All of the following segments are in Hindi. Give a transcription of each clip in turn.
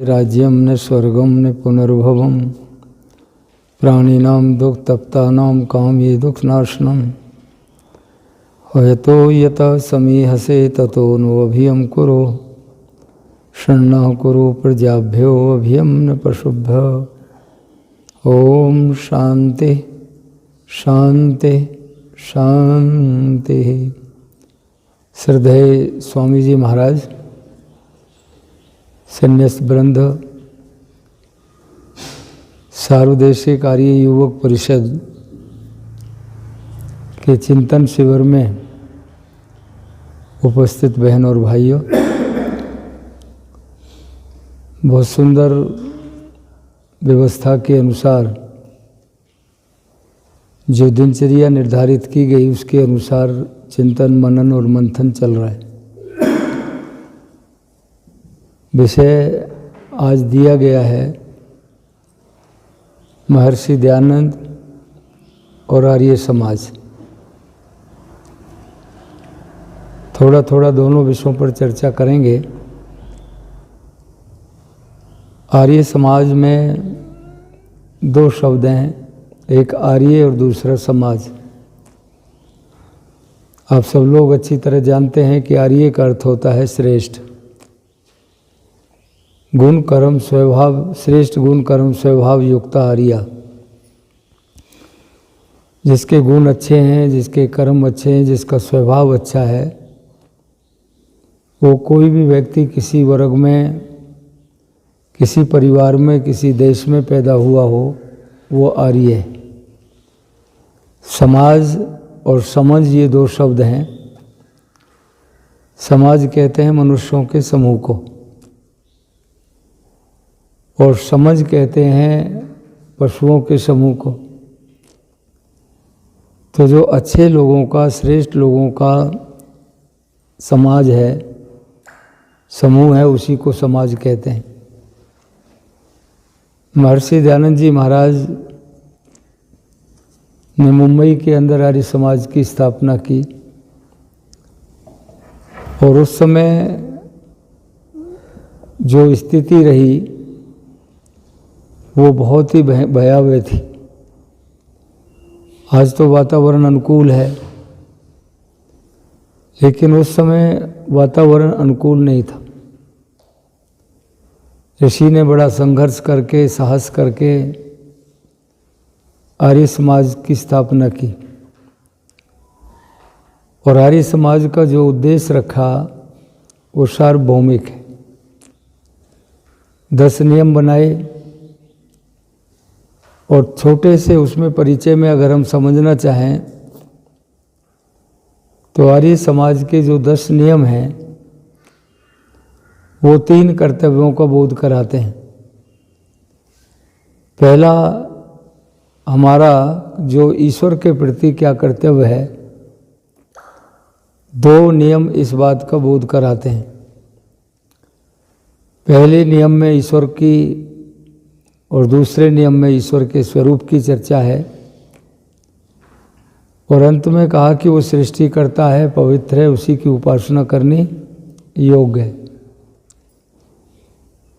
राज्यम न स्वर्गम न पुनर्भवम प्राणिनां दुःखतप्तानां काम्ये दुःखनाशनम् हयतो यतः समीहसे ततो नो अभियं कुरु शन्नः कुरु प्रजाभ्यो अभियं न पशुभ्यो। ओम शांति शांति शांति। श्रद्धेय स्वामी जी महाराज, संन्यास वृंद, सार्वदेशिक आर्य युवक परिषद के चिंतन शिविर में उपस्थित बहन और भाइयों, बहुत सुंदर व्यवस्था के अनुसार जो दिनचर्या निर्धारित की गई उसके अनुसार चिंतन मनन और मंथन चल रहा है। विषय आज दिया गया है महर्षि दयानंद और आर्य समाज। थोड़ा थोड़ा दोनों विषयों पर चर्चा करेंगे। आर्य समाज में दो शब्द हैं, एक आर्य और दूसरा समाज। आप सब लोग अच्छी तरह जानते हैं कि आर्य का अर्थ होता है श्रेष्ठ। गुण कर्म स्वभाव, श्रेष्ठ गुण कर्म स्वभाव युक्त आर्य, जिसके गुण अच्छे हैं, जिसके कर्म अच्छे हैं, जिसका स्वभाव अच्छा है, वो कोई भी व्यक्ति किसी वर्ग में, किसी परिवार में, किसी देश में पैदा हुआ हो, वो आर्य है। समाज और समझ ये दो शब्द हैं। समाज कहते हैं मनुष्यों के समूह को, और समझ कहते हैं पशुओं के समूह को। तो जो अच्छे लोगों का, श्रेष्ठ लोगों का समाज है, समूह है, उसी को समाज कहते हैं। महर्षि दयानंद जी महाराज ने मुंबई के अंदर आर्य समाज की स्थापना की, और उस समय जो स्थिति रही वो बहुत ही भयावह थी। आज तो वातावरण अनुकूल है, लेकिन उस समय वातावरण अनुकूल नहीं था। ऋषि ने बड़ा संघर्ष करके, साहस करके आर्य समाज की स्थापना की, और आर्य समाज का जो उद्देश्य रखा वो सार्वभौमिक है। 10 नियम बनाए, और छोटे से उसमें परिचय में अगर हम समझना चाहें तो आर्य समाज के जो 10 नियम हैं वो 3 कर्तव्यों का बोध कराते हैं। पहला, हमारा जो ईश्वर के प्रति क्या कर्तव्य है, 2 नियम इस बात का बोध कराते हैं। पहले नियम में ईश्वर की और दूसरे नियम में ईश्वर के स्वरूप की चर्चा है, और अंत में कहा कि वो सृष्टि करता है, पवित्र है, उसी की उपासना करनी योग्य है।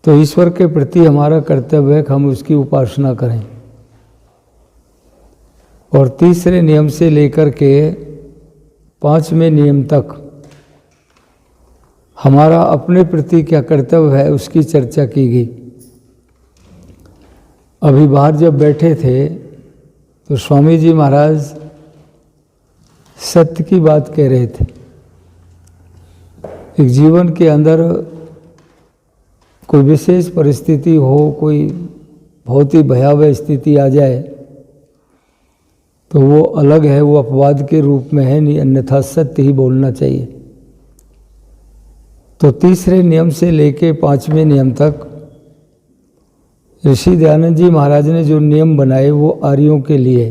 तो ईश्वर के प्रति हमारा कर्तव्य है कि हम उसकी उपासना करें। और तीसरे नियम से लेकर के 5वें नियम तक हमारा अपने प्रति क्या कर्तव्य है उसकी चर्चा की गई। अभी बाहर जब बैठे थे तो स्वामी जी महाराज सत्य की बात कह रहे थे। एक जीवन के अंदर कोई विशेष परिस्थिति हो, कोई बहुत ही भयावह स्थिति आ जाए तो वो अलग है, वो अपवाद के रूप में है, नहीं, अन्यथा सत्य ही बोलना चाहिए। तो तीसरे नियम से लेके 5वें नियम तक ऋषि दयानंद जी महाराज ने जो नियम बनाए वो आर्यों के लिए,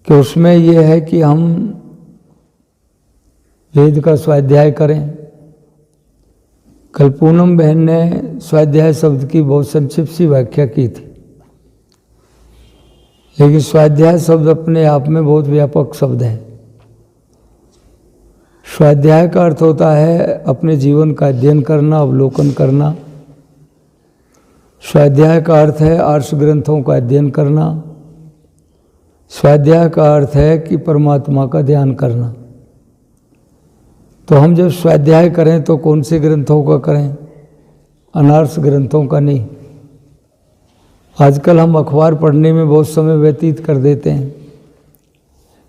कि उसमें यह है कि हम वेद का स्वाध्याय करें। कल पूनम बहन ने स्वाध्याय शब्द की बहुत संक्षिप्त सी व्याख्या की थी, लेकिन स्वाध्याय शब्द अपने आप में बहुत व्यापक शब्द है। स्वाध्याय का अर्थ होता है अपने जीवन का अध्ययन करना, अवलोकन करना, स्वाध्याय का अर्थ है आर्ष ग्रंथों का अध्ययन करना। स्वाध्याय का अर्थ है कि परमात्मा का ध्यान करना। तो हम जब स्वाध्याय करें तो कौन से ग्रंथों का करें? अनार्ष ग्रंथों का नहीं। आजकल हम अखबार पढ़ने में बहुत समय व्यतीत कर देते हैं,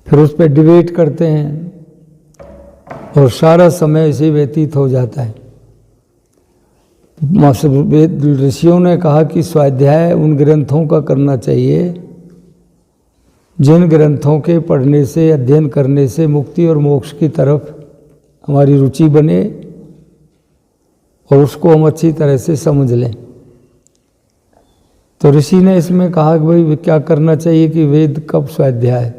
फिर उस पर डिबेट करते हैं और सारा समय ऐसे व्यतीत हो जाता है। ऋषियों ने कहा कि स्वाध्याय उन ग्रंथों का करना चाहिए जिन ग्रंथों के पढ़ने से, अध्ययन करने से मुक्ति और मोक्ष की तरफ हमारी रुचि बने और उसको हम अच्छी तरह से समझ लें। तो ऋषि ने इसमें कहा कि भाई क्या करना चाहिए कि वेद कब स्वाध्याय।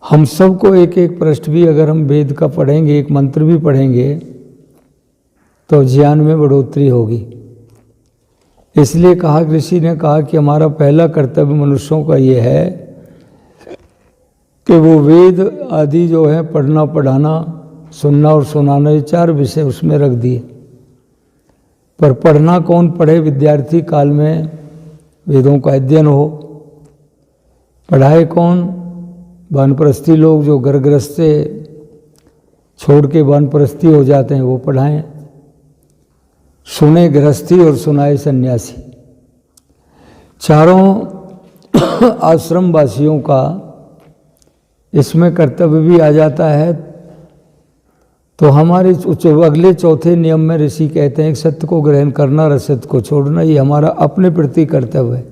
हम सबको एक एक पृष्ठ भी अगर हम वेद का पढ़ेंगे, एक मंत्र भी पढ़ेंगे, तो ज्ञान में बढ़ोतरी होगी। इसलिए कहा, ऋषि ने कहा कि हमारा पहला कर्तव्य मनुष्यों का ये है कि वो वेद आदि जो है पढ़ना, पढ़ाना, सुनना और सुनाना, ये 4 विषय उसमें रख दिए। पर पढ़ना कौन पढ़े? विद्यार्थी काल में वेदों का अध्ययन हो। पढ़ाए कौन? वानप्रस्थी लोग जो गर्भगृहस्थ से छोड़ के वानप्रस्थी हो जाते हैं वो पढ़ाएं। सुने गृहस्थी और सुनाए सन्यासी। चारों आश्रम वासियों का इसमें कर्तव्य भी आ जाता है। तो हमारे अगले चौथे नियम में ऋषि कहते हैं कि सत्य को ग्रहण करना और असत्य को छोड़ना, ये हमारा अपने प्रति कर्तव्य है।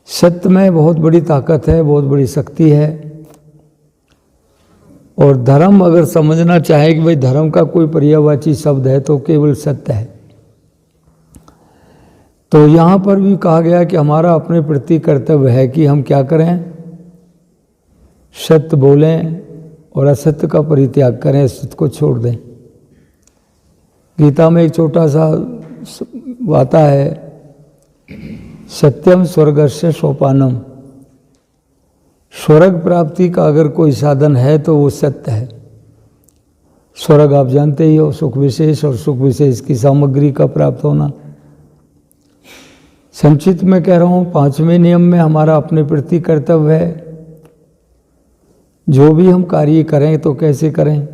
सत्य में बहुत बड़ी ताकत है, बहुत बड़ी शक्ति है। और धर्म अगर समझना चाहे कि भाई धर्म का कोई पर्यायवाची शब्द है तो केवल सत्य है। तो यहाँ पर भी कहा गया कि हमारा अपने प्रति कर्तव्य है कि हम क्या करें? सत्य बोलें और असत्य का परित्याग करें, असत्य को छोड़ दें। गीता में एक छोटा सा आता है, सत्यम स्वर्गस्य सोपानम। स्वर्ग प्राप्ति का अगर कोई साधन है तो वो सत्य है। स्वर्ग आप जानते ही हो, सुख विशेष और सुख विशेष की सामग्री का प्राप्त होना। संक्षिप्त में कह रहा हूँ, 5वें नियम में हमारा अपने प्रति कर्तव्य है। जो भी हम कार्य करें तो कैसे करें?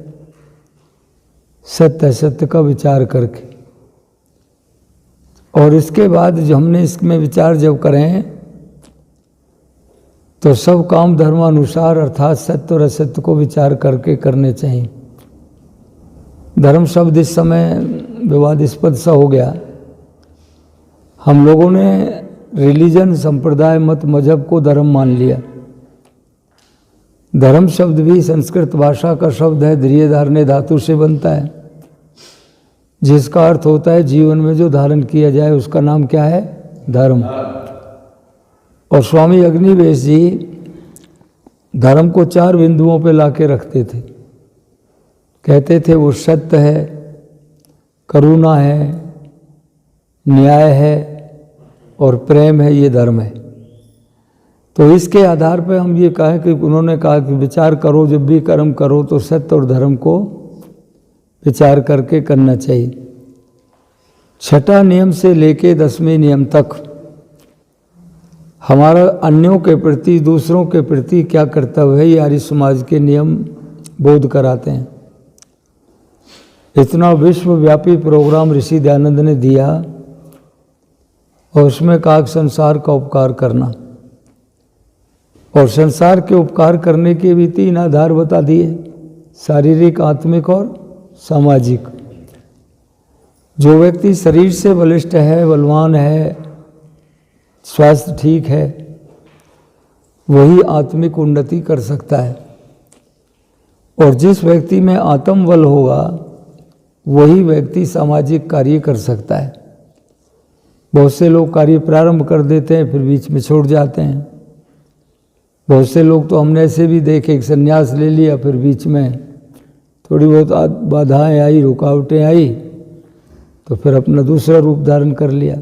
सत्य असत्य का विचार करके। और इसके बाद जो हमने इसमें विचार जब करें तो सब काम धर्मानुसार अर्थात सत्य और असत्य को विचार करके करने चाहिए। धर्म शब्द इस समय विवादास्पद सा हो गया। हम लोगों ने रिलीजन, संप्रदाय, मत, मजहब को धर्म मान लिया। धर्म शब्द भी संस्कृत भाषा का शब्द है, द्रिय धारणे धातु से बनता है, जिसका अर्थ होता है जीवन में जो धारण किया जाए उसका नाम क्या है? धर्म। और स्वामी अग्निवेश जी धर्म को 4 बिंदुओं पे लाके रखते थे। कहते थे वो सत्य है, करुणा है, न्याय है और प्रेम है, ये धर्म है। तो इसके आधार पर हम ये कहें कि उन्होंने कहा कि विचार करो, जब भी कर्म करो तो सत्य और धर्म को विचार करके करना चाहिए। 6ठा नियम से लेके 10वें नियम तक हमारा अन्यों के प्रति, दूसरों के प्रति क्या कर्तव्य है, ये आर्य समाज के नियम बोध कराते हैं। इतना विश्वव्यापी प्रोग्राम ऋषि दयानंद ने दिया और उसमें कहा संसार का उपकार करना। और संसार के उपकार करने के भी 3 आधार बता दिए, शारीरिक, आत्मिक और सामाजिक। जो व्यक्ति शरीर से बलिष्ठ है, बलवान है, स्वास्थ्य ठीक है, वही आत्मिक उन्नति कर सकता है। और जिस व्यक्ति में आत्म बल होगा वही व्यक्ति सामाजिक कार्य कर सकता है। बहुत से लोग कार्य प्रारंभ कर देते हैं फिर बीच में छोड़ जाते हैं। बहुत से लोग तो हमने ऐसे भी देखे, एक संन्यास ले लिया, फिर बीच में थोड़ी बहुत बाधाएं आई, रुकावटें आई, तो फिर अपना दूसरा रूप धारण कर लिया।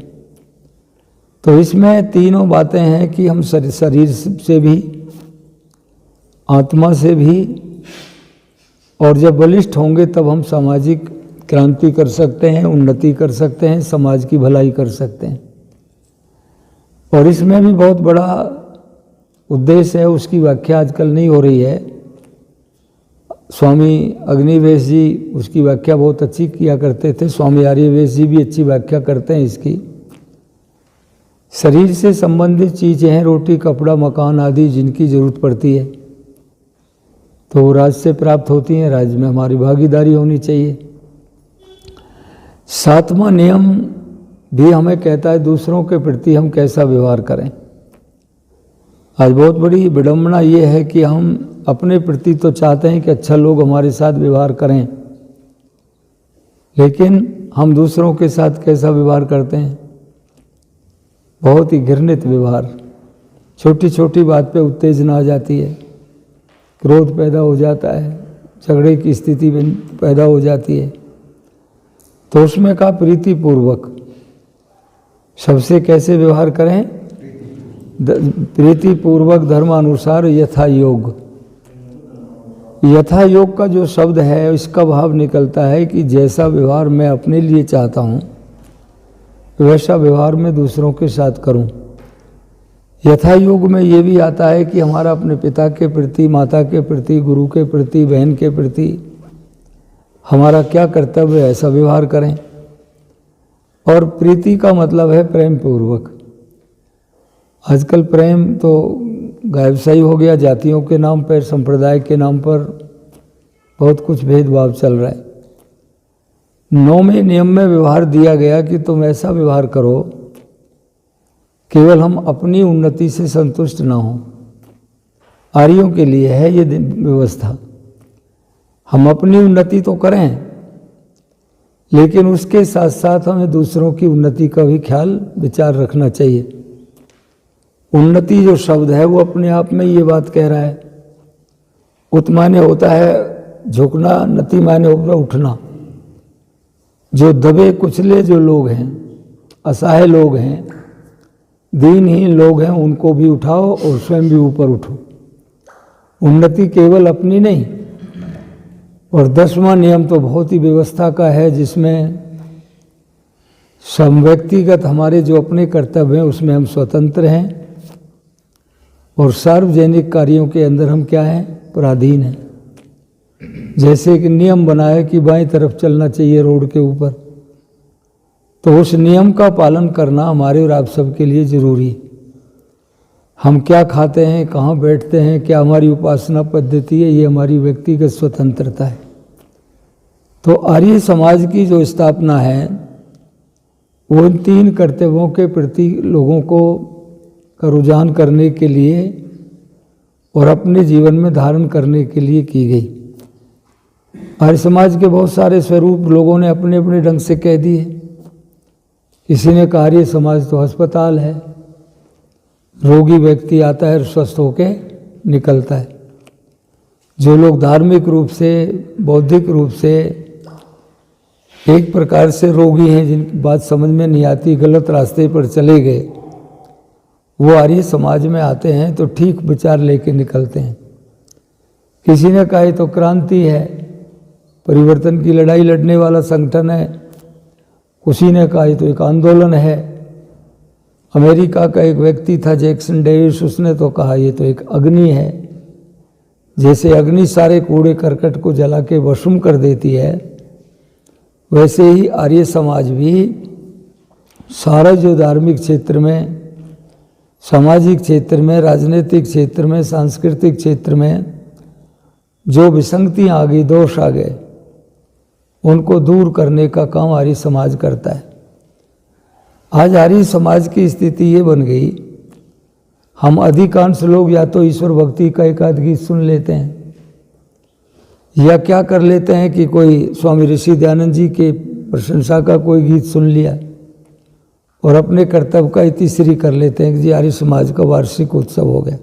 तो इसमें तीनों बातें हैं कि हम शरीर से भी, आत्मा से भी, और जब बलिष्ठ होंगे तब हम सामाजिक क्रांति कर सकते हैं, उन्नति कर सकते हैं, समाज की भलाई कर सकते हैं। और इसमें भी बहुत बड़ा उद्देश्य है, उसकी व्याख्या आजकल नहीं हो रही है। स्वामी अग्निवेश जी उसकी व्याख्या बहुत अच्छी किया करते थे, स्वामी आर्यवेश जी भी अच्छी व्याख्या करते हैं इसकी। शरीर से संबंधित चीज़ें हैं, रोटी कपड़ा मकान आदि जिनकी जरूरत पड़ती है तो राज से प्राप्त होती हैं, राज में हमारी भागीदारी होनी चाहिए। सातवां नियम भी हमें कहता है दूसरों के प्रति हम कैसा व्यवहार करें। आज बहुत बड़ी विडंबना ये है कि हम अपने प्रति तो चाहते हैं कि अच्छा लोग हमारे साथ व्यवहार करें, लेकिन हम दूसरों के साथ कैसा व्यवहार करते हैं, बहुत ही घृणित व्यवहार। छोटी छोटी बात पे उत्तेजना आ जाती है, क्रोध पैदा हो जाता है, झगड़े की स्थिति पैदा हो जाती है। तो उसमें कहा प्रीतिपूर्वक सबसे कैसे व्यवहार करें, प्रीतिपूर्वक धर्मानुसार यथा योग। यथा योग का जो शब्द है इसका भाव निकलता है कि जैसा व्यवहार मैं अपने लिए चाहता हूँ वैसा व्यवहार मैं दूसरों के साथ करूँ। यथा योग में ये भी आता है कि हमारा अपने पिता के प्रति, माता के प्रति, गुरु के प्रति, बहन के प्रति हमारा क्या कर्तव्य है, ऐसा व्यवहार करें। और प्रीति का मतलब है प्रेम पूर्वक। आजकल प्रेम तो गायब सा ही हो गया, जातियों के नाम पर, संप्रदाय के नाम पर बहुत कुछ भेदभाव चल रहा है। 9वें नियम में व्यवहार दिया गया कि तुम ऐसा व्यवहार करो केवल हम अपनी उन्नति से संतुष्ट ना हो। आर्यों के लिए है ये व्यवस्था। हम अपनी उन्नति तो करें लेकिन उसके साथ साथ हमें दूसरों की उन्नति का भी ख्याल विचार रखना चाहिए। उन्नति जो शब्द है वो अपने आप में ये बात कह रहा है। उत माने होता है झुकना, नति माने होता उठना। जो दबे कुचले जो लोग हैं, असहाय लोग हैं, दीनहीन लोग हैं, उनको भी उठाओ और स्वयं भी ऊपर उठो। उन्नति केवल अपनी नहीं। और 10वां नियम तो बहुत ही व्यवस्था का है, जिसमें सब व्यक्तिगत हमारे जो अपने कर्तव्य हैं उसमें हम स्वतंत्र हैं और सार्वजनिक कार्यों के अंदर हम क्या हैं, पराधीन हैं। जैसे कि नियम बनाया कि बाईं तरफ चलना चाहिए रोड के ऊपर, तो उस नियम का पालन करना हमारे और आप सबके लिए जरूरी है। हम क्या खाते हैं, कहाँ बैठते हैं, क्या हमारी उपासना पद्धति है, ये हमारी व्यक्तिगत स्वतंत्रता है। तो आर्य समाज की जो स्थापना है वो इन 3 कर्तव्यों के प्रति लोगों को का रुझान करने के लिए और अपने जीवन में धारण करने के लिए की गई। आर्य समाज के बहुत सारे स्वरूप लोगों ने अपने अपने ढंग से कह दिए। किसी ने कहा आर्य समाज तो अस्पताल है, रोगी व्यक्ति आता है और स्वस्थ होके निकलता है। जो लोग धार्मिक रूप से, बौद्धिक रूप से एक प्रकार से रोगी हैं, जिनकी बात समझ में नहीं आती, गलत रास्ते पर चले गए, वो आर्य समाज में आते हैं तो ठीक विचार लेके निकलते हैं। किसी ने कहा तो क्रांति है, परिवर्तन की लड़ाई लड़ने वाला संगठन है। किसी ने कहा तो एक आंदोलन है। अमेरिका का एक व्यक्ति था जैक्सन डेविस, उसने तो कहा ये तो एक अग्नि है। जैसे अग्नि सारे कूड़े करकट को जला के भस्म कर देती है, वैसे ही आर्य समाज भी सारा जो धार्मिक क्षेत्र में, सामाजिक क्षेत्र में, राजनीतिक क्षेत्र में, सांस्कृतिक क्षेत्र में जो विसंगतियाँ आ गई, दोष आ गए, उनको दूर करने का काम आर्य समाज करता है। आज आर्य समाज की स्थिति ये बन गई, हम अधिकांश लोग या तो ईश्वर भक्ति का एक आध गीत सुन लेते हैं, या क्या कर लेते हैं कि कोई स्वामी ऋषि दयानंद जी के प्रशंसा का कोई गीत सुन लिया और अपने कर्तव्य का इतिश्री कर लेते हैं कि जी आर्य समाज का वार्षिक उत्सव हो गया।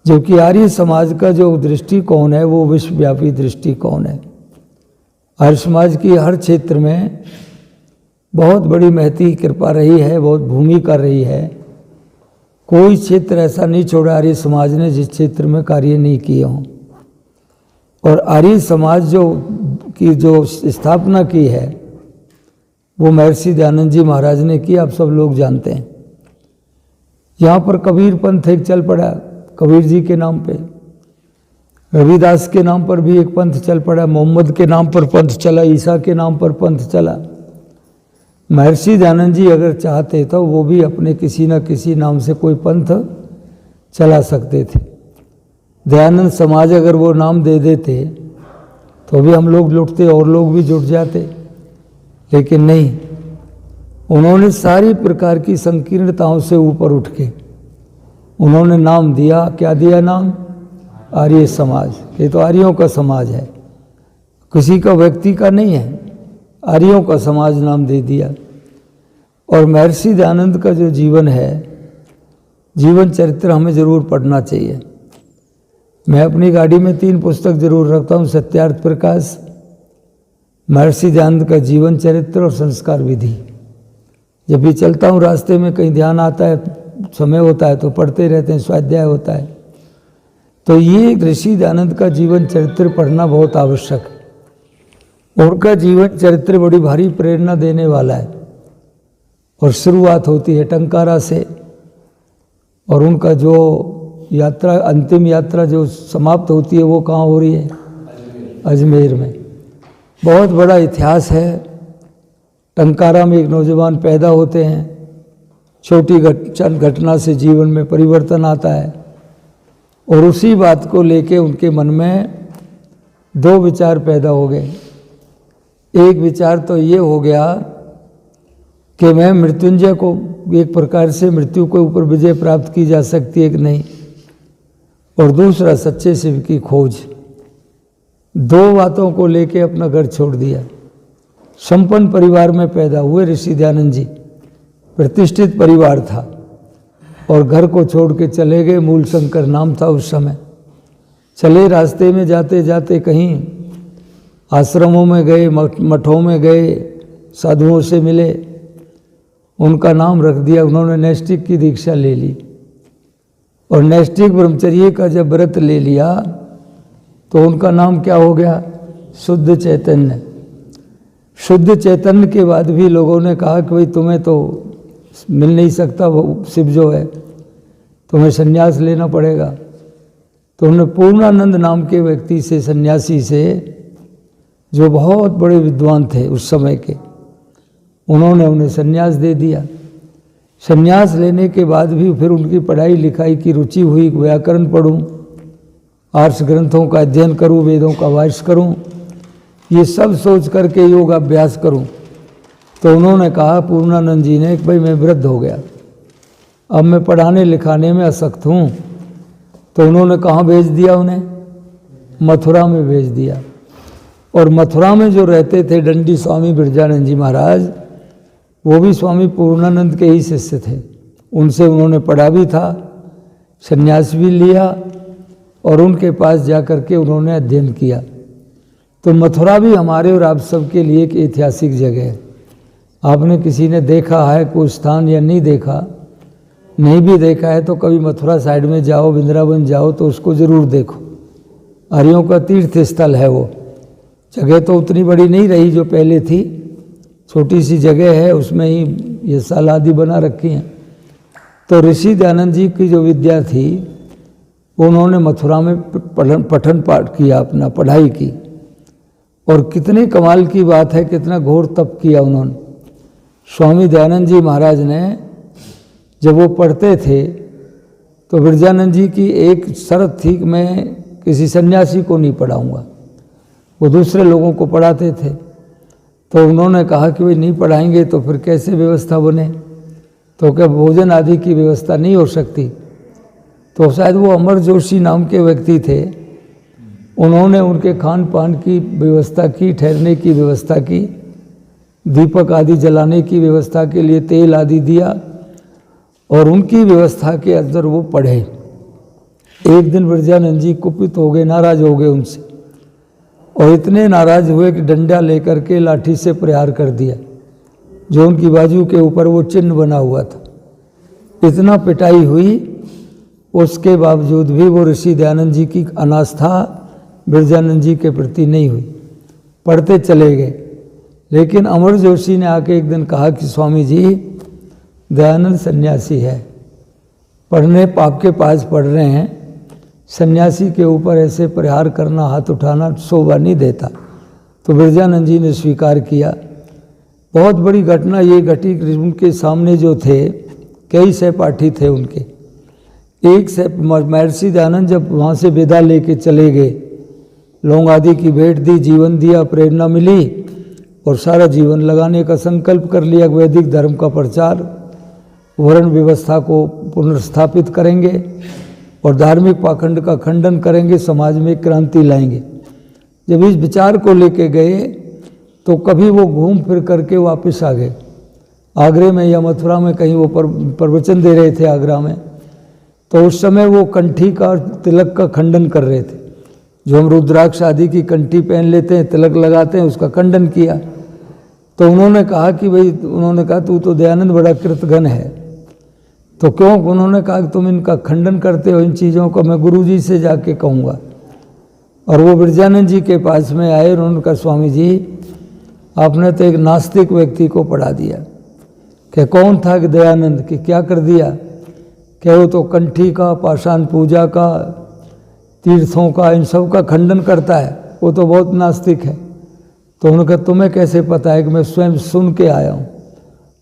जबकि आर्य समाज का जो दृष्टिकोण है वो विश्वव्यापी दृष्टिकोण है। आर्य समाज की हर क्षेत्र में बहुत बड़ी महती कृपा रही है, बहुत भूमिका रही है। कोई क्षेत्र ऐसा नहीं छोड़ा आर्य समाज ने जिस क्षेत्र में कार्य नहीं किए हों। और आर्य समाज जो की जो स्थापना की है वो महर्षि दयानंद जी महाराज ने की, आप सब लोग जानते हैं। यहाँ पर कबीर पंथ एक चल पड़ा, कबीर जी के नाम पे, रविदास के नाम पर भी एक पंथ चल पड़ा, मोहम्मद के नाम पर पंथ चला, ईसा के नाम पर पंथ चला। महर्षि दयानंद जी अगर चाहते तो वो भी अपने किसी न किसी नाम से कोई पंथ चला सकते थे। दयानंद समाज अगर वो नाम दे देते तो भी हम लोग लुटते और लोग भी जुट जाते, लेकिन नहीं, उन्होंने सारी प्रकार की संकीर्णताओं से ऊपर उठ के उन्होंने नाम दिया। क्या दिया नाम? आर्य समाज। ये तो आर्यों का समाज है, किसी का व्यक्ति का नहीं है, आर्यों का समाज नाम दे दिया। और महर्षि दयानंद का जो जीवन है, जीवन चरित्र हमें जरूर पढ़ना चाहिए। मैं अपनी गाड़ी में 3 पुस्तक जरूर रखता हूँ, सत्यार्थ प्रकाश, महर्षि दयानंद का जीवन चरित्र और संस्कार विधि। जब भी चलता हूँ रास्ते में कहीं ध्यान आता है, समय होता है तो पढ़ते रहते हैं, स्वाध्याय होता है। तो ये ऋषि दयानंद का जीवन चरित्र पढ़ना बहुत आवश्यक है। उनका जीवन चरित्र बड़ी भारी प्रेरणा देने वाला है। और शुरुआत होती है टंकारा से, और उनका जो यात्रा, अंतिम यात्रा जो समाप्त होती है वो कहाँ हो रही है? अजमेर में। बहुत बड़ा इतिहास है। टंकारा में एक नौजवान पैदा होते हैं, छोटी घटना से जीवन में परिवर्तन आता है, और उसी बात को लेके उनके मन में 2 विचार पैदा हो गए। एक विचार तो ये हो गया कि मैं मृत्युंजय को, एक प्रकार से मृत्यु के ऊपर विजय प्राप्त की जा सकती है कि नहीं, और दूसरा सच्चे शिव की खोज। 2 बातों को लेके अपना घर छोड़ दिया। संपन्न परिवार में पैदा हुए ऋषि दयानंद जी, प्रतिष्ठित परिवार था, और घर को छोड़ के चले गए। मूल शंकर नाम था उस समय। चले रास्ते में जाते जाते कहीं आश्रमों में गए, मठों में गए, साधुओं से मिले, उनका नाम रख दिया। उन्होंने नैष्ठिक की दीक्षा ले ली, और नैष्ठिक ब्रह्मचर्य का जब व्रत ले लिया तो उनका नाम क्या हो गया? शुद्ध चैतन्य। शुद्ध चैतन्य के बाद भी लोगों ने कहा कि भाई तुम्हें तो मिल नहीं सकता वो शिव जो है, तुम्हें संन्यास लेना पड़ेगा। तो उन्होंने पूर्णानंद नाम के व्यक्ति से, सन्यासी से, जो बहुत बड़े विद्वान थे उस समय के, उन्होंने उन्हें संन्यास दे दिया। संन्यास लेने के बाद भी फिर उनकी पढ़ाई लिखाई की रुचि हुई। व्याकरण पढ़ूं, आर्ष ग्रंथों का अध्ययन करूं, वेदों का वाइस करूं, ये सब सोच करके योग अभ्यास करूं। तो उन्होंने कहा, पूर्णानंद जी ने, कि भाई मैं वृद्ध हो गया, अब मैं पढ़ाने लिखाने में असक्त हूँ। तो उन्होंने कहाँ भेज दिया? उन्हें मथुरा में भेज दिया। और मथुरा में जो रहते थे दंडी स्वामी बिरजानंद जी महाराज, वो भी स्वामी पूर्णानंद के ही शिष्य थे। उनसे उन्होंने पढ़ा भी था, संन्यास भी लिया, और उनके पास जाकर के उन्होंने अध्ययन किया। तो मथुरा भी हमारे और आप सबके लिए एक ऐतिहासिक जगह है। आपने किसी ने देखा है कोई स्थान या नहीं देखा? नहीं भी देखा है तो कभी मथुरा साइड में जाओ, वृंदावन जाओ तो उसको ज़रूर देखो। आर्यों का तीर्थ स्थल है वो। जगह तो उतनी बड़ी नहीं रही जो पहले थी, छोटी सी जगह है, उसमें ही ये साल आदि बना रखी हैं। तो ऋषि दयानंद जी की जो विद्या थी, उन्होंने मथुरा में पठन पाठ किया, अपना पढ़ाई की। और कितने कमाल की बात है, कितना घोर तप किया उन्होंने। स्वामी दयानंद जी महाराज ने जब वो पढ़ते थे तो बिरजानंद जी की एक शर्त थी कि मैं किसी सन्यासी को नहीं पढ़ाऊंगा, वो दूसरे लोगों को पढ़ाते थे। तो उन्होंने कहा कि भाई नहीं पढ़ाएंगे तो फिर कैसे व्यवस्था बने, तो क्या भोजन आदि की व्यवस्था नहीं हो सकती? तो शायद वो अमर जोशी नाम के व्यक्ति थे, उन्होंने उनके खान पान की व्यवस्था की, ठहरने की व्यवस्था की, दीपक आदि जलाने की व्यवस्था के लिए तेल आदि दिया, और उनकी व्यवस्था के अंदर वो पढ़े। एक दिन बिरजानंद जी कुपित हो गए, नाराज हो गए उनसे, और इतने नाराज हुए कि डंडा लेकर के लाठी से प्रहार कर दिया, जो उनकी बाजू के ऊपर वो चिन्ह बना हुआ था। इतना पिटाई हुई, उसके बावजूद भी वो ऋषि दयानंद जी की अनास्था बिरजानंद जी के प्रति नहीं हुई। पढ़ते चले गए। लेकिन अमर जोशी ने आके एक दिन कहा कि स्वामी जी, दयानंद सन्यासी है, पढ़ने आपके पास पढ़ रहे हैं, सन्यासी के ऊपर ऐसे प्रहार करना, हाथ उठाना शोभा नहीं देता। तो बिरजानंद जी ने स्वीकार किया। बहुत बड़ी घटना ये घटी कि उनके सामने जो थे कई सहपाठी थे उनके। एक से महर्षि दयानंद जब वहाँ से विदा लेके चले गए, लौंग आदि की भेंट दी, जीवन दिया, प्रेरणा मिली और सारा जीवन लगाने का संकल्प कर लिया। वैदिक धर्म का प्रचार, वर्ण व्यवस्था को पुनर्स्थापित करेंगे और धार्मिक पाखंड का खंडन करेंगे, समाज में क्रांति लाएंगे। जब इस विचार को लेके गए तो कभी वो घूम फिर करके वापस आ गए। आगरे में या मथुरा में कहीं वो प्रवचन दे रहे थे आगरा में, तो उस समय वो कंठी का और तिलक का खंडन कर रहे थे। जो हम रुद्राक्ष आदि की कंठी पहन लेते हैं, तिलक लगाते हैं, उसका खंडन किया। तो उन्होंने कहा कि भाई, उन्होंने कहा तू तो दयानंद बड़ा कृतघ्न है, तो क्यों? उन्होंने कहा कि तुम इनका खंडन करते हो, इन चीज़ों का मैं गुरु जी से जाके कहूँगा। और वो बिरजानंद जी के पास में आए और उन्होंने कहा स्वामी जी, आपने तो एक नास्तिक व्यक्ति को पढ़ा दिया। क्या कौन था कि दयानंद, कि क्या कर दिया? क्या वो तो कंठी का, पाषाण पूजा का, तीर्थों का, इन सब का खंडन करता है, वो तो बहुत नास्तिक है। तो उन्होंने कहा तुम्हें कैसे पता है? कि मैं स्वयं सुन के आया हूँ।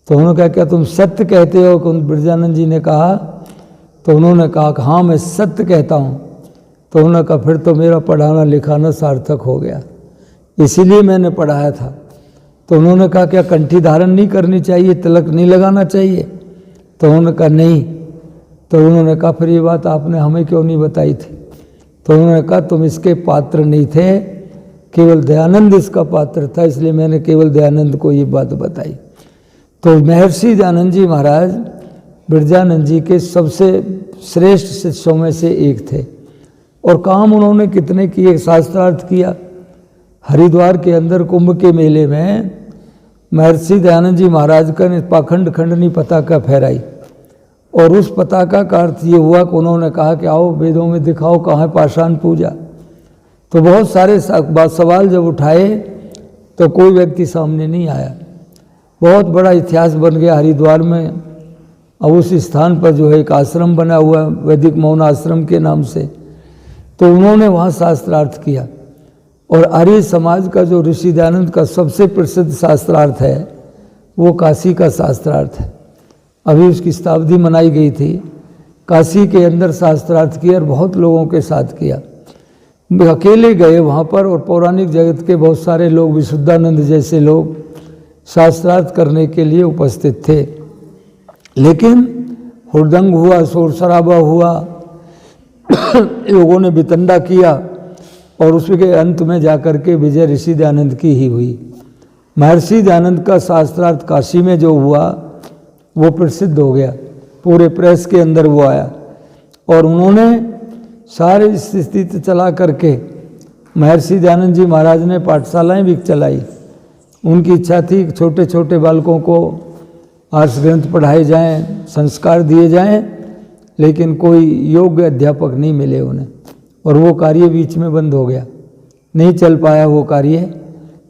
तो उन्होंने कहा क्या तुम सत्य कहते हो? कि बिरजानंद जी ने कहा। तो उन्होंने कहा कि हाँ मैं सत्य कहता हूँ। तो उन्होंने कहा फिर तो मेरा पढ़ाना लिखाना सार्थक हो गया, इसीलिए मैंने पढ़ाया था। तो उन्होंने कहा क्या कंठी धारण नहीं करनी चाहिए, तिलक नहीं लगाना चाहिए? तो उन्होंने कहा नहीं। तो उन्होंने कहा फिर ये बात आपने हमें क्यों नहीं बताई थी? तो उन्होंने कहा तुम इसके पात्र नहीं थे, केवल दयानंद इसका पात्र था, इसलिए मैंने केवल दयानंद को ये बात बताई। तो महर्षि दयानंद जी महाराज बिरजानंद जी के सबसे श्रेष्ठ शिष्यों में से एक थे। और काम उन्होंने कितने किए, शास्त्रार्थ किया। हरिद्वार के अंदर कुंभ के मेले में महर्षि दयानंद जी महाराज का ने पाखंड खंडनी पताका फहराई। और उस पताका का अर्थ ये हुआ कि उन्होंने कहा कि आओ वेदों में दिखाओ कहाँ है पाषाण पूजा। तो बहुत सारे सवाल जब उठाए तो कोई व्यक्ति सामने नहीं आया। बहुत बड़ा इतिहास बन गया हरिद्वार में। अब उस स्थान पर जो है एक आश्रम बना हुआ है वैदिक मौन आश्रम के नाम से। तो उन्होंने वहाँ शास्त्रार्थ किया। और आर्य समाज का जो ऋषि दयानंद का सबसे प्रसिद्ध शास्त्रार्थ है वो काशी का शास्त्रार्थ है। अभी उसकी शताब्दी मनाई गई थी। काशी के अंदर शास्त्रार्थ किया और बहुत लोगों के साथ किया। अकेले गए वहाँ पर और पौराणिक जगत के बहुत सारे लोग, विशुद्धानंद जैसे लोग शास्त्रार्थ करने के लिए उपस्थित थे। लेकिन हुड़दंग हुआ, शोर शराबा हुआ, लोगों ने वितंडा किया और उसके अंत में जाकर के विजय ऋषि दयानंद की ही हुई। महर्षि दयानंद का शास्त्रार्थ काशी में जो हुआ वो प्रसिद्ध हो गया, पूरे प्रेस के अंदर वो आया। और उन्होंने सारे स्थिति चला करके महर्षि दयानंद जी महाराज ने पाठशालाएं भी चलाई। उनकी इच्छा थी कि छोटे छोटे बालकों को आर्ष ग्रंथ पढ़ाए जाएं, संस्कार दिए जाएं, लेकिन कोई योग्य अध्यापक नहीं मिले उन्हें और वो कार्य बीच में बंद हो गया, नहीं चल पाया वो कार्य।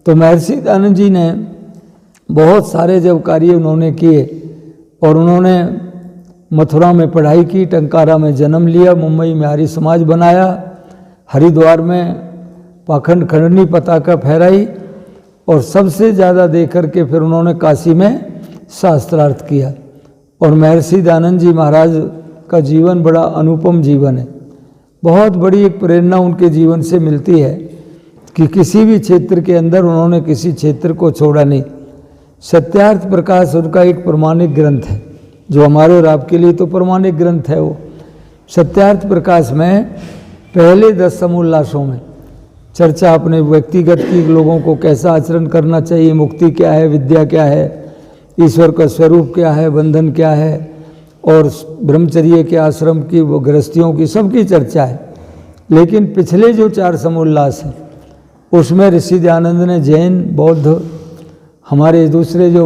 तो महर्षि दयानंद जी ने बहुत सारे जब कार्य उन्होंने किए और उन्होंने मथुरा में पढ़ाई की, टंकारा में जन्म लिया, मुंबई में आर्य समाज बनाया, हरिद्वार में पाखंड खंडनी पताका फहराई और सबसे ज़्यादा देख करके फिर उन्होंने काशी में शास्त्रार्थ किया। और महर्षि दयानंद जी महाराज का जीवन बड़ा अनुपम जीवन है। बहुत बड़ी एक प्रेरणा उनके जीवन से मिलती है कि किसी भी क्षेत्र के अंदर उन्होंने किसी क्षेत्र को छोड़ा नहीं। सत्यार्थ प्रकाश उनका एक प्रमाणिक ग्रंथ है, जो हमारे और आपके लिए तो प्रमाणिक ग्रंथ है। वो सत्यार्थ प्रकाश में पहले 10 समोल्लासों में चर्चा अपने व्यक्तिगत की, लोगों को कैसा आचरण करना चाहिए, मुक्ति क्या है, विद्या क्या है, ईश्वर का स्वरूप क्या है, बंधन क्या है, और ब्रह्मचर्य के आश्रम की, वो गृहस्थियों की, सबकी चर्चा है। लेकिन पिछले जो 4 समोल्लास हैं उसमें ऋषि दयानंद ने जैन, बौद्ध, हमारे दूसरे जो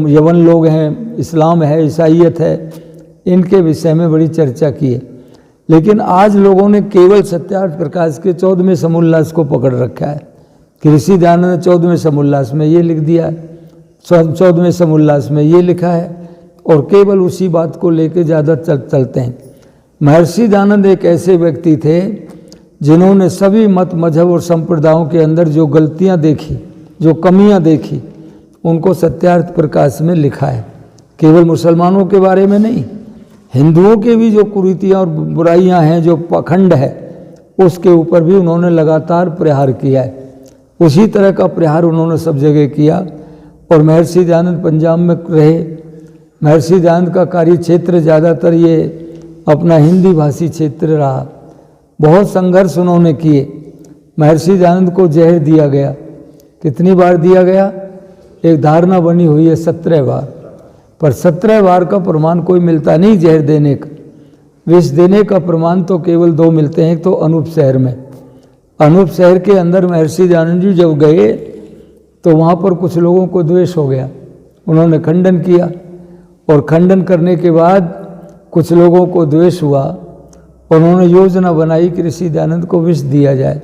यवन लोग हैं, इस्लाम है, ईसाईयत है, इनके विषय में बड़ी चर्चा की है। लेकिन आज लोगों ने केवल सत्यार्थ प्रकाश के 14वें समोल्लास को पकड़ रखा है कि ऋषि दयानंद ने 14वें समोल्लास में ये लिख दिया, 14वें समोल्लास में ये लिखा है, और केवल उसी बात को लेकर ज़्यादा चलते हैं। महर्षि दयानंद एक ऐसे व्यक्ति थे जिन्होंने सभी मत मजहब और संप्रदायों के अंदर जो गलतियां देखी, जो कमियां देखी, उनको सत्यार्थ प्रकाश में लिखा है। केवल मुसलमानों के बारे में नहीं, हिंदुओं के भी जो कुरीतियाँ और बुराइयां हैं, जो पाखंड है, उसके ऊपर भी उन्होंने लगातार प्रहार किया है। उसी तरह का प्रहार उन्होंने सब जगह किया। और महर्षि दयानंद पंजाब में रहे। महर्षि दयानंद का कार्य क्षेत्र ज़्यादातर ये अपना हिंदी भाषी क्षेत्र रहा। बहुत संघर्ष उन्होंने किए। महर्षि दयानंद को जहर दिया गया। कितनी बार दिया गया? एक धारणा बनी हुई है 17 बार, पर 17 बार का प्रमाण कोई मिलता नहीं जहर देने का। विष देने का प्रमाण तो केवल 2 मिलते हैं। तो अनूप शहर में, अनूप शहर के अंदर महर्षि दयानंद जी जब गए तो वहाँ पर कुछ लोगों को द्वेष हो गया। उन्होंने खंडन किया, और खंडन करने के बाद कुछ लोगों को द्वेष हुआ। उन्होंने योजना बनाई कि ऋषि दयानंद को विष दिया जाए।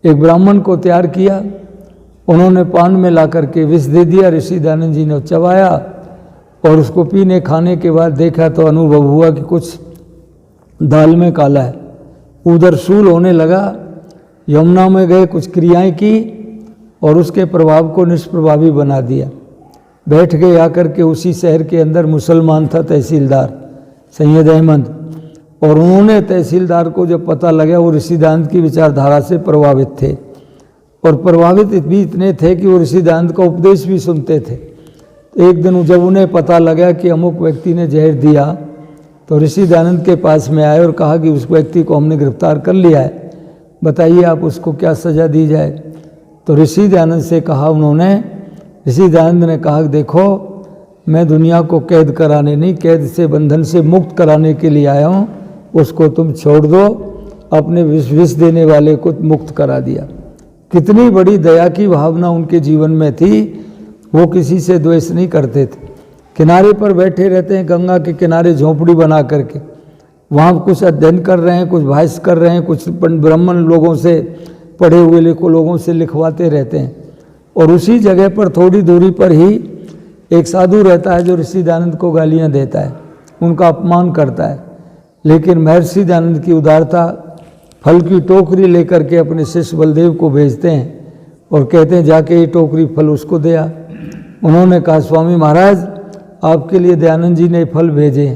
एक ब्राह्मण को तैयार किया, उन्होंने पान में ला करके विष दे दिया। ऋषि दयानंद जी ने चबाया और उसको पीने खाने के बाद देखा तो अनुभव हुआ कि कुछ दाल में काला है। उधर शूल होने लगा। यमुना में गए, कुछ क्रियाएं की और उसके प्रभाव को निष्प्रभावी बना दिया। बैठ गए आकर के। उसी शहर के अंदर मुसलमान था तहसीलदार सैयद अहमद, और उन्होंने तहसीलदार को जब पता लगा, वो ऋषि दयानंद की विचारधारा से प्रभावित थे, और प्रभावित भी इतने थे कि वो ऋषि दयानंद का उपदेश भी सुनते थे। तो एक दिन जब उन्हें पता लगा कि अमुक व्यक्ति ने जहर दिया, तो ऋषि दयानंद के पास में आए और कहा कि उस व्यक्ति को हमने गिरफ्तार कर लिया है, बताइए आप उसको क्या सज़ा दी जाए। तो ऋषि दयानंद से कहा उन्होंने, ऋषि दयानंद ने कहा देखो, मैं दुनिया को कैद कराने नहीं, कैद से बंधन से मुक्त कराने के लिए आया हूँ, उसको तुम छोड़ दो। अपने विष देने वाले को मुक्त करा दिया। कितनी बड़ी दया की भावना उनके जीवन में थी। वो किसी से द्वेष नहीं करते थे। किनारे पर बैठे रहते हैं, गंगा के किनारे झोंपड़ी बना करके, वहाँ कुछ अध्ययन कर रहे हैं, कुछ भाष्य कर रहे हैं, कुछ ब्राह्मण लोगों से, पढ़े हुए लोगों से लिखवाते रहते हैं। और उसी जगह पर थोड़ी दूरी पर ही एक साधु रहता है जो ऋषि दयानंद को गालियाँ देता है, उनका अपमान करता है। लेकिन महर्षि दयानंद की उदारता, फल की टोकरी लेकर के अपने शिष्य बलदेव को भेजते हैं और कहते हैं जाके ये टोकरी फल उसको दे आ। उन्होंने कहा स्वामी महाराज आपके लिए दयानंद जी ने फल भेजे।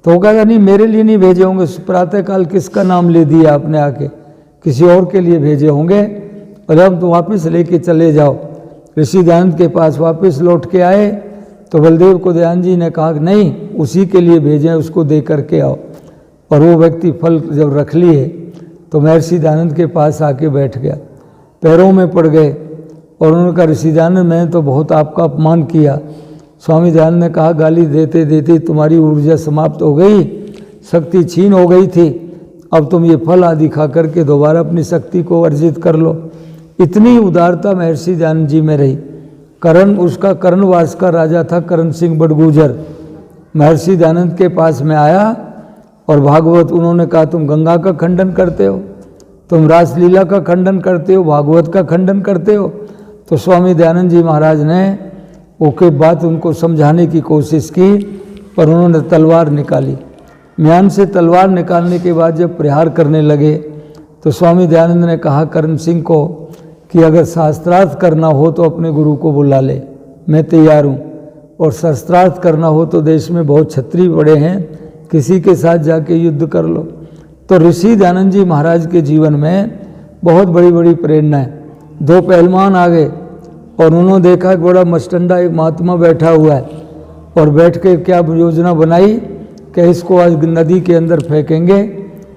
तो वो कहता नहीं मेरे लिए नहीं भेजे होंगे, प्रातःकाल किसका नाम ले दिया आपने आके, किसी और के लिए भेजे होंगे, और अब तो वापस लेके चले जाओ। ऋषि दयानंद के पास वापस लौट के आए तो बलदेव को दयानंद जी ने कहा कि नहीं उसी के लिए भेजे, उसको दे करके आओ। और वो व्यक्ति फल जब रख लिए तो महर्षि दयानंद के पास आके बैठ गया, पैरों में पड़ गए और उन्होंने कहा ऋषि दयानंद मैंने तो बहुत आपका अपमान किया। स्वामी दयानंद ने कहा गाली देते देते तुम्हारी ऊर्जा समाप्त हो गई, शक्ति छीन हो गई थी, अब तुम ये फल आदि खा करके दोबारा अपनी शक्ति को अर्जित कर लो। इतनी उदारता महर्षि दयानंद जी में रही। करण, उसका कर्णवास का राजा था करण सिंह बड़गुजर, महर्षि दयानंद के पास में आया और भागवत, उन्होंने कहा तुम गंगा का खंडन करते हो, तुम रासलीला का खंडन करते हो, भागवत का खंडन करते हो। तो स्वामी दयानंद जी महाराज ने ओके बात उनको समझाने की कोशिश की, पर उन्होंने तलवार निकाली। म्यान से तलवार निकालने के बाद जब प्रहार करने लगे तो स्वामी दयानंद ने कहा करण सिंह को कि अगर शास्त्रार्थ करना हो तो अपने गुरु को बुला ले, मैं तैयार हूँ, और शस्त्रार्थ करना हो तो देश में बहुत क्षत्रिय बड़े हैं, किसी के साथ जाके युद्ध कर लो। तो ऋषि दयानंद जी महाराज के जीवन में बहुत बड़ी बड़ी प्रेरणा है। 2 पहलवान आ गए और उन्होंने देखा एक बड़ा मस्टंडा एक महात्मा बैठा हुआ है, और बैठ के क्या योजना बनाई कि इसको आज नदी के अंदर फेंकेंगे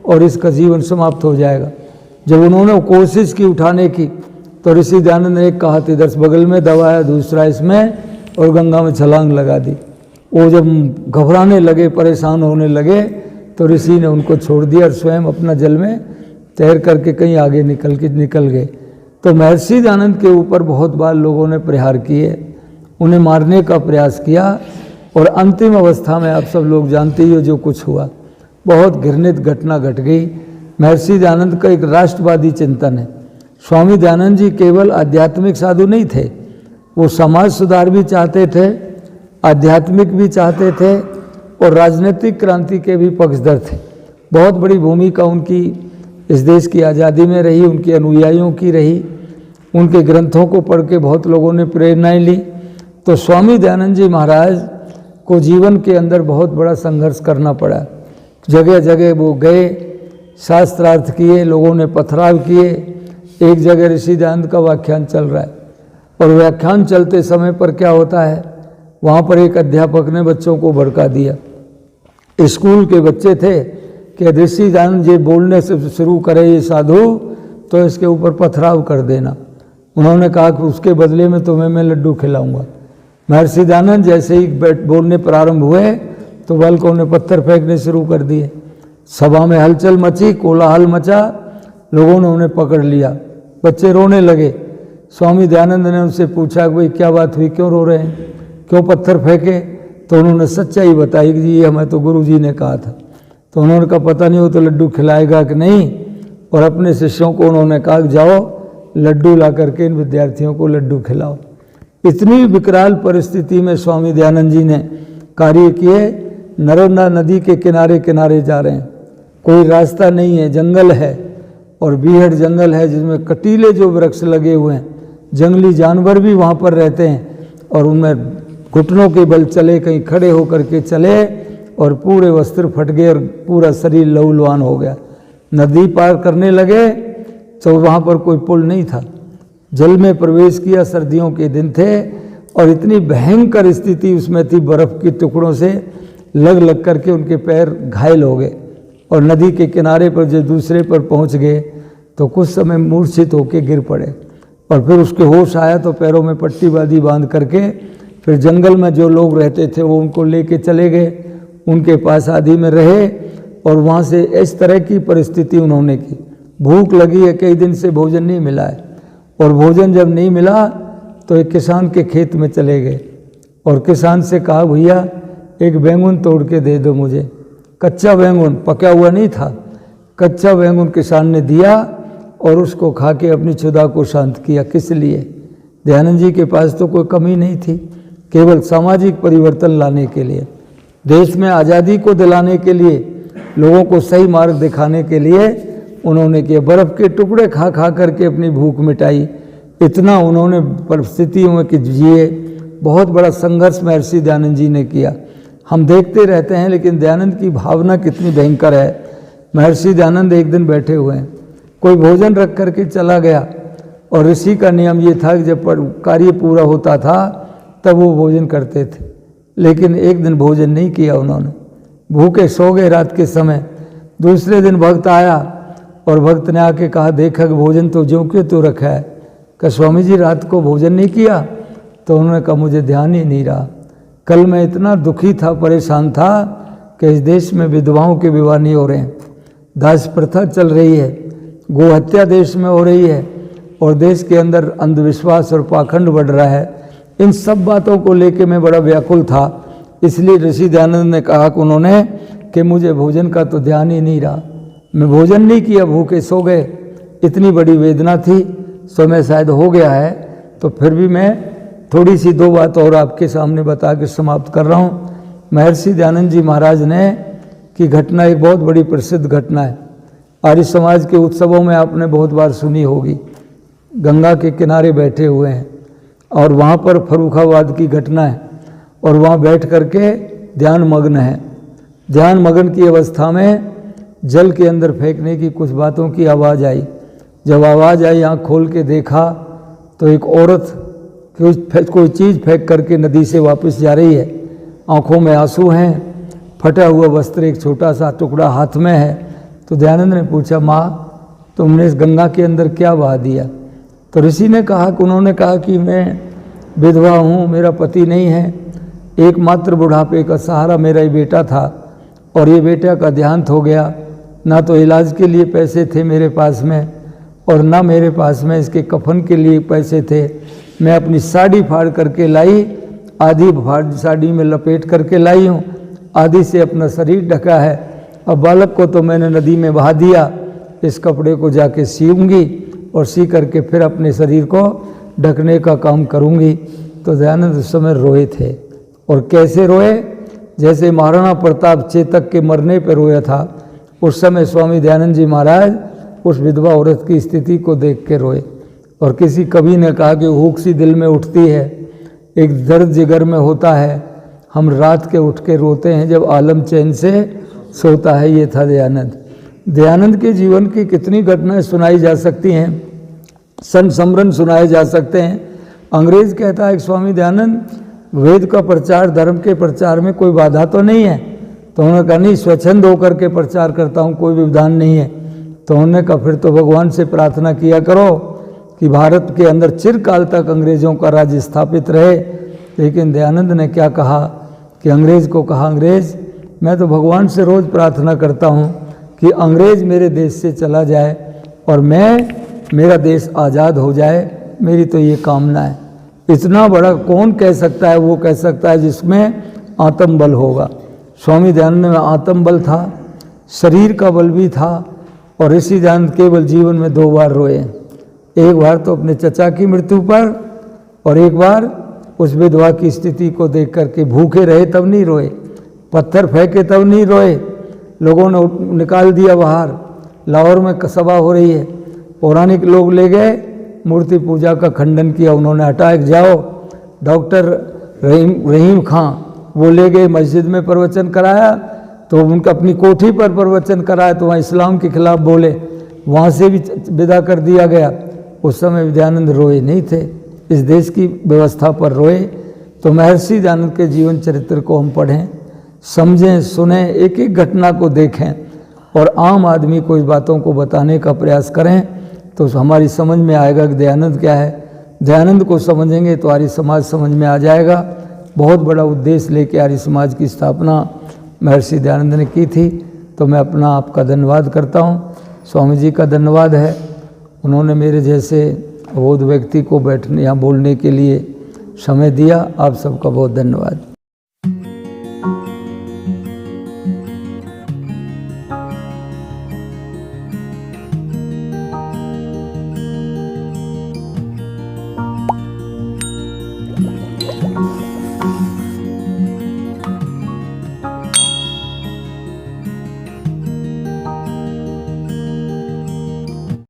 और इसका जीवन समाप्त हो जाएगा। जब उन्होंने कोशिश की उठाने की तो ऋषि दयानंद ने एक कहा इधर बगल में दबाया, दूसरा इसमें, और गंगा में छलांग लगा दी। वो जब घबराने लगे, परेशान होने लगे, तो ऋषि ने उनको छोड़ दिया और स्वयं अपना जल में तैर करके कहीं आगे निकल गए। तो महर्षि दयानंद के ऊपर बहुत बार लोगों ने प्रहार किए, उन्हें मारने का प्रयास किया, और अंतिम अवस्था में आप सब लोग जानते ही हो जो कुछ हुआ। बहुत घृणित घटना घट गई। महर्षि दयानंद का एक राष्ट्रवादी चिंतन है, स्वामी दयानंद जी केवल आध्यात्मिक साधु नहीं थे, वो समाज सुधार भी चाहते थे, आध्यात्मिक भी चाहते थे और राजनीतिक क्रांति के भी पक्षधर थे। बहुत बड़ी भूमिका उनकी इस देश की आज़ादी में रही, उनके अनुयायियों की रही। उनके ग्रंथों को पढ़ के बहुत लोगों ने प्रेरणाएं ली। तो स्वामी दयानंद जी महाराज को जीवन के अंदर बहुत बड़ा संघर्ष करना पड़ा। जगह जगह वो गए, शास्त्रार्थ किए, लोगों ने पथराव किए। एक जगह ऋषि दयानंद का व्याख्यान चल रहा है और व्याख्यान चलते समय पर क्या होता है, वहाँ पर एक अध्यापक ने बच्चों को भड़का दिया। स्कूल के बच्चे थे कि ऋषि दयानंद जी बोलने से शुरू करे ये साधु तो इसके ऊपर पथराव कर देना। उन्होंने कहा कि उसके बदले में तुम्हें मैं लड्डू खिलाऊंगा। महर्षि दयानंद जैसे ही बोलने प्रारंभ हुए तो बालकों ने पत्थर फेंकने शुरू कर दिए। सभा में हलचल मची, कोलाहल मचा, लोगों ने उन्हें पकड़ लिया, बच्चे रोने लगे। स्वामी दयानंद ने उनसे पूछा कि भाई क्या बात हुई, क्यों रो रहे हैं, क्यों पत्थर फेंके? तो उन्होंने सच्चाई बताई कि जी हमें तो गुरु जी ने कहा था। तो उन्होंने कहा पता नहीं वो तो लड्डू खिलाएगा कि नहीं, और अपने शिष्यों को उन्होंने कहा जाओ लड्डू ला करके इन विद्यार्थियों को लड्डू खिलाओ। इतनी विकराल परिस्थिति में स्वामी दयानंद जी ने कार्य किए। नर्मदा नदी के किनारे किनारे जा रहे हैं, कोई रास्ता नहीं है, जंगल है और बीहड़ जंगल है जिसमें कटीले जो वृक्ष लगे हुए हैं, जंगली जानवर भी वहाँ पर रहते हैं और उनमें घुटनों के बल चले, कहीं खड़े होकर के चले और पूरे वस्त्र फट गए और पूरा शरीर लहूलुहान हो गया। नदी पार करने लगे तो वहाँ पर कोई पुल नहीं था, जल में प्रवेश किया। सर्दियों के दिन थे और इतनी भयंकर स्थिति उसमें थी, बर्फ के टुकड़ों से लग लग करके उनके पैर घायल हो गए और नदी के किनारे पर जब दूसरे पर पहुँच गए तो कुछ समय मूर्छित होकर गिर पड़े और फिर उसके होश आया तो पैरों में पट्टी बांधी बांध करके फिर जंगल में जो लोग रहते थे वो उनको लेके चले गए, उनके पास आदि में रहे और वहाँ से इस तरह की परिस्थिति उन्होंने की। भूख लगी है, कई दिन से भोजन नहीं मिला है और भोजन जब नहीं मिला तो एक किसान के खेत में चले गए और किसान से कहा भैया एक बैंगन तोड़ के दे दो मुझे। कच्चा बैंगन, पका हुआ नहीं था, कच्चा बैंगन किसान ने दिया और उसको खा के अपनी क्षुधा को शांत किया। किस लिए? दयानंद जी के पास तो कोई कमी नहीं थी, केवल सामाजिक परिवर्तन लाने के लिए, देश में आज़ादी को दिलाने के लिए, लोगों को सही मार्ग दिखाने के लिए उन्होंने किया। बर्फ़ के टुकड़े खा खा करके अपनी भूख मिटाई। इतना उन्होंने परिस्थितियों में कि जिए। बहुत बड़ा संघर्ष महर्षि दयानंद जी ने किया। हम देखते रहते हैं लेकिन दयानंद की भावना कितनी भयंकर है। महर्षि दयानंद एक दिन बैठे हुए हैं, कोई भोजन रख करके चला गया और ऋषि का नियम ये था कि जब कार्य पूरा होता था तब वो भोजन करते थे, लेकिन एक दिन भोजन नहीं किया उन्होंने, भूखे सो गए रात के समय। दूसरे दिन भक्त आया और भक्त ने आके कहा देखा कि भोजन तो ज्यों क्यों तो रखा है। कहा स्वामी जी रात को भोजन नहीं किया? तो उन्होंने कहा मुझे ध्यान ही नहीं रहा, कल मैं इतना दुखी था, परेशान था कि इस देश में विधवाओं के विवाह नहीं हो रहे हैं, दास प्रथा चल रही है, गोहत्या देश में हो रही है और देश के अंदर अंधविश्वास और पाखंड बढ़ रहा है। इन सब बातों को लेके मैं बड़ा व्याकुल था। इसलिए ऋषि दयानंद ने कहा कि उन्होंने कि मुझे भोजन का तो ध्यान ही नहीं रहा, मैं भोजन नहीं किया, भूखे सो गए। इतनी बड़ी वेदना थी, समय शायद हो गया है, तो फिर भी मैं थोड़ी सी दो बात और आपके सामने बता के समाप्त कर रहा हूँ। महर्षि दयानंद जी महाराज ने की घटना एक बहुत बड़ी प्रसिद्ध घटना है, आर्य समाज के उत्सवों में आपने बहुत बार सुनी होगी। गंगा के किनारे बैठे हुए हैं और वहाँ पर फर्रुखाबाद की घटना है और वहाँ बैठ करके ध्यान मग्न है। ध्यान मग्न की अवस्था में जल के अंदर फेंकने की कुछ बातों की आवाज़ आई। जब आवाज़ आई आँख खोल के देखा तो एक औरत कोई चीज़ फेंक करके नदी से वापस जा रही है, आँखों में आंसू हैं, फटा हुआ वस्त्र एक छोटा सा टुकड़ा हाथ में है। तो दयानंद ने पूछा माँ तुमने इस गंगा के अंदर क्या बहा दिया? तो ऋषि ने कहा कि उन्होंने कहा कि मैं विधवा हूँ, मेरा पति नहीं है, एकमात्र बुढ़ापे का सहारा मेरा ही बेटा था और ये बेटा का देहांत हो गया। ना तो इलाज के लिए पैसे थे मेरे पास में और ना मेरे पास में इसके कफन के लिए पैसे थे। मैं अपनी साड़ी फाड़ करके लाई, आधी फाड़ साड़ी में लपेट करके लाई हूँ, आधी से अपना शरीर ढका है। अब बालक को तो मैंने नदी में बहा दिया, इस कपड़े को जाके सीऊंगी और सी करके फिर अपने शरीर को ढकने का काम करूँगी। तो दयानंद उस समय रोए थे। और कैसे रोए? जैसे महाराणा प्रताप चेतक के मरने पर रोया था, उस समय स्वामी दयानंद जी महाराज उस विधवा औरत की स्थिति को देख के रोए। और किसी कवि ने कहा कि हुक सी दिल में उठती है, एक दर्द जिगर में होता है, हम रात के उठ के रोते हैं जब आलम चैन से सोता है। ये था दयानंद। दयानंद के जीवन की कितनी घटनाएं सुनाई जा सकती हैं, संस्मरण सुनाए जा सकते हैं। अंग्रेज कहता है कि स्वामी दयानंद वेद का प्रचार, धर्म के प्रचार में कोई बाधा तो नहीं है? तो उन्होंने कहा नहीं, स्वच्छंद होकर के प्रचार करता हूँ, कोई विधान नहीं है। तो उन्होंने कहा फिर तो भगवान से प्रार्थना किया करो कि भारत के अंदर चिरकाल तक अंग्रेजों का राज्य स्थापित रहे। लेकिन दयानंद ने क्या कहा कि अंग्रेज को कहा, अंग्रेज मैं तो भगवान से रोज़ प्रार्थना करता हूँ कि अंग्रेज मेरे देश से चला जाए और मेरा देश आज़ाद हो जाए, मेरी तो ये कामना है। इतना बड़ा कौन कह सकता है? वो कह सकता है जिसमें आत्मबल होगा। स्वामी दयानंद में आत्मबल था, शरीर का बल भी था। और ऋषि दयानंद केवल जीवन में 2 बार रोए। एक बार तो अपने चचा की मृत्यु पर, और एक बार उस विधवा की स्थिति को देख करके। भूखे रहे तब नहीं रोए, पत्थर फेंके तब नहीं रोए, लोगों ने निकाल दिया बाहर। लाहौर में सभा हो रही है, पौराणिक लोग ले गए, मूर्ति पूजा का खंडन किया, उन्होंने हटा के जाओ। डॉक्टर रहीम खां वो ले गए, मस्जिद में प्रवचन कराया, तो उनका अपनी कोठी पर प्रवचन कराया, तो वहाँ इस्लाम के खिलाफ बोले, वहाँ से भी विदा कर दिया गया। उस समय दयानंद रोए नहीं थे, इस देश की व्यवस्था पर रोए। तो महर्षि दयानंद के जीवन चरित्र को हम पढ़ें, समझें, सुनें, एक एक घटना को देखें और आम आदमी को इस बातों को बताने का प्रयास करें, तो हमारी समझ में आएगा कि दयानंद क्या है। दयानंद को समझेंगे तो आर्य समाज समझ में आ जाएगा। बहुत बड़ा उद्देश्य लेके आर्य समाज की स्थापना महर्षि दयानंद ने की थी। तो मैं अपना आपका धन्यवाद करता हूँ, स्वामी जी का धन्यवाद है, उन्होंने मेरे जैसे अबोध व्यक्ति को बैठने यहाँ बोलने के लिए समय दिया। आप सबका बहुत धन्यवाद।